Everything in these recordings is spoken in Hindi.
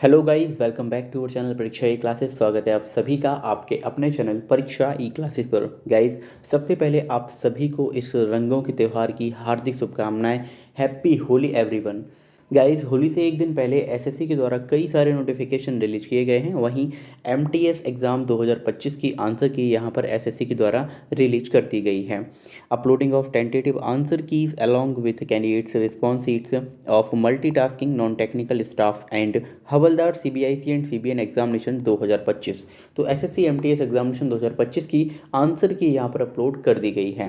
Hello guys, welcome back to our channel Pariksha E classes. स्वागत है आप सभी का आपके अपने चैनल परीक्षा ई क्लासेस पर। गाइस, सबसे पहले आप सभी को इस रंगों के त्यौहार की हार्दिक शुभकामनाएं। Happy Holi everyone. Guys, Holi से एक दिन पहले एसएससी के द्वारा कई सारे नोटिफिकेशन रिलीज किए गए हैं। वहीं एमटीएस एग्ज़ाम 2025 की आंसर की यहां पर एसएससी के द्वारा रिलीज कर दी गई है। Uploading of tentative answer keys along with candidates response sheets of multitasking non-technical staff and havildar CBIC and CBN examination 2025। तो एसएससी एमटीएस एग्जामिनेशन 2025 की आंसर की यहाँ पर अपलोड कर दी गई है।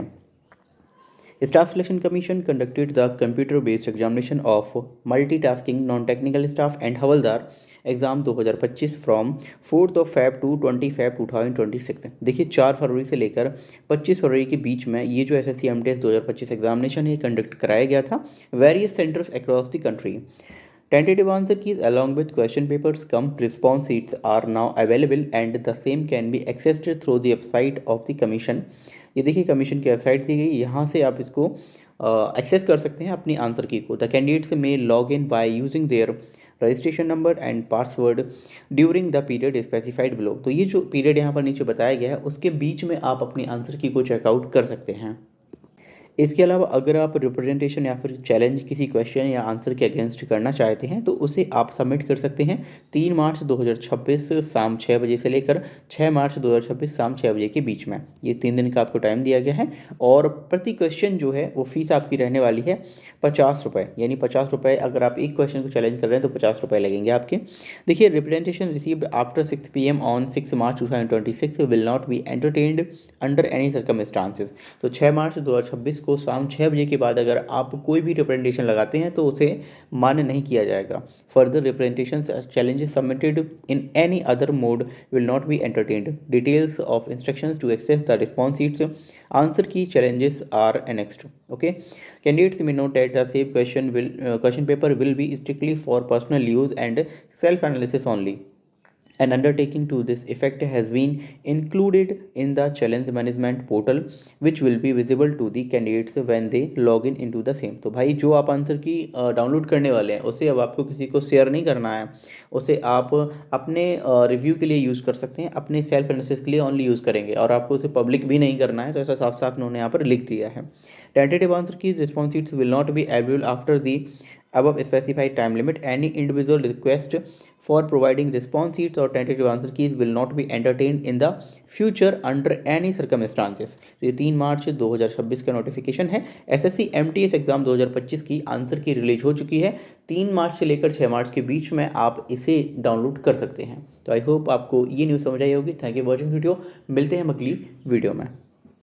Staff Selection Commission conducted the computer-based examination of multitasking non-technical staff and havaldar exam 2025 from 4 Feb to 20 Feb 2026। देखिए, 4 फरवरी से लेकर 25 फरवरी के बीच में ये जो एसएससी एमटीएस 2025 एग्जामिनेशन है कंडक्ट कराया गया था various centres across the country. Tentative answer keys along with question papers cum response sheets are now available and the same can be accessed through the website of the commission। ये देखिए, कमीशन की वेबसाइट दी गई, यहाँ से आप इसको एक्सेस कर सकते हैं अपनी आंसर की को। द कैंडिडेट्स में log in by using their registration number and password during the period specified below. तो ये जो पीरियड यहाँ पर नीचे बताया गया है उसके बीच में आप अपनी आंसर की को चेकआउट कर सकते हैं। इसके अलावा अगर आप रिप्रेजेंटेशन या फिर चैलेंज किसी क्वेश्चन या आंसर के अगेंस्ट करना चाहते हैं तो उसे आप सबमिट कर सकते हैं 3 मार्च 2026 शाम 6 बजे से लेकर 6 मार्च 2026 शाम 6 बजे के बीच में। ये 3 दिन का आपको टाइम दिया गया है और प्रति क्वेश्चन जो है वो फीस आपकी रहने वाली है 50 रुपये, यानी 50 रुपये। अगर आप एक क्वेश्चन को चैलेंज कर रहे हैं तो 50 रुपये लगेंगे आपके। देखिए, representation received after 6 PM on 6 March 2026 will not be entertained under any circumstances. तो 6 मार्च 2026 को शाम 6 बजे के बाद अगर आप कोई भी रिप्रेजेंटेशन लगाते हैं तो उसे मान्य नहीं किया जाएगा। Further representation challenges submitted in any other mode will not be entertained. Details of instructions to access the response sheets answer key challenges are annexed। Okay, candidates may note that the same question paper will be strictly for personal use and self analysis only। An undertaking to this effect has been included in the challenge management portal which will be visible to the candidates when they log in into the same। तो भाई, जो आप आंसर की डाउनलोड करने वाले हैं उसे अब आपको किसी को शेयर नहीं करना है। उसे आप अपने रिव्यू के लिए यूज़ कर सकते हैं, अपने सेल्फ एनालिसिस के लिए ओनली यूज़ करेंगे और आपको उसे पब्लिक भी नहीं करना है। तो ऐसा साफ साफ उन्होंने यहाँ पर लिख दिया है। टेंटेटिव आंसर की response sheets will not be available after the above specified time limit। Any individual request for providing response sheets or tentative answer keys will not be entertained in the future under any circumstances। तो ये 3 मार्च 2026 का नोटिफिकेशन है। एसएससी एमटीएस एग्जाम 2025 की आंसर की रिलीज हो चुकी है। 3 मार्च से लेकर 6 मार्च के बीच में आप इसे डाउनलोड कर सकते हैं। तो आई होप आपको ये न्यूज़ समझ आई होगी। Thank you for watching video. मिलते हैं अगली वीडियो में।